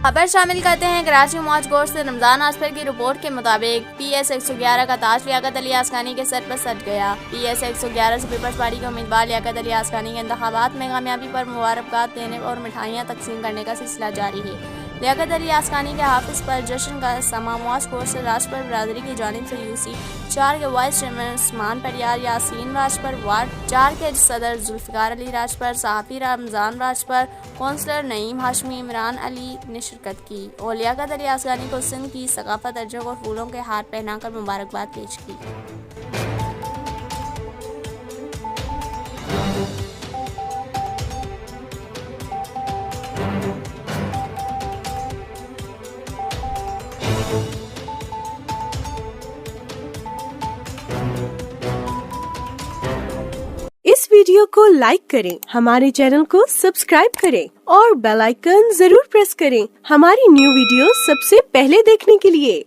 खबर शामिल करते हैं कराची मौज कोर्ट से। रमजान आसफर की रिपोर्ट के मुताबिक PS 111 का ताज लियाकत अली आसकानी के सर पर सट गया। PS 111 से पीपल्स पार्टी के उम्मीदवार लियाकत अली आसकानी के इंतखाबात में कामयाबी पर मुबारकबाद देने और मिठाइयाँ तकसीम करने का सिलसिला जारी है। लियाकत अली आसकानी के हाफिज पर जश्न का समा मौज कोर्ट से राजपर बरादरी की जानिब से UC 4 के vice chairman Usman Pariyar, Yasin Rajpar, ward 4 के सदर जुल्फिकार अली राजपर, सहाफ़ी रमजान राजपर, काउंसलर नईम हाशमी, इमरान अली ने शिरकत की और लियाकत अली आसकानी को सिंध की सकाफत अर्जक और फूलों के हार पहनाकर मुबारकबाद पेश की। इस वीडियो को लाइक करें, हमारे चैनल को सब्सक्राइब करें और बेल आइकन जरूर प्रेस करें हमारी न्यू वीडियो सबसे पहले देखने के लिए।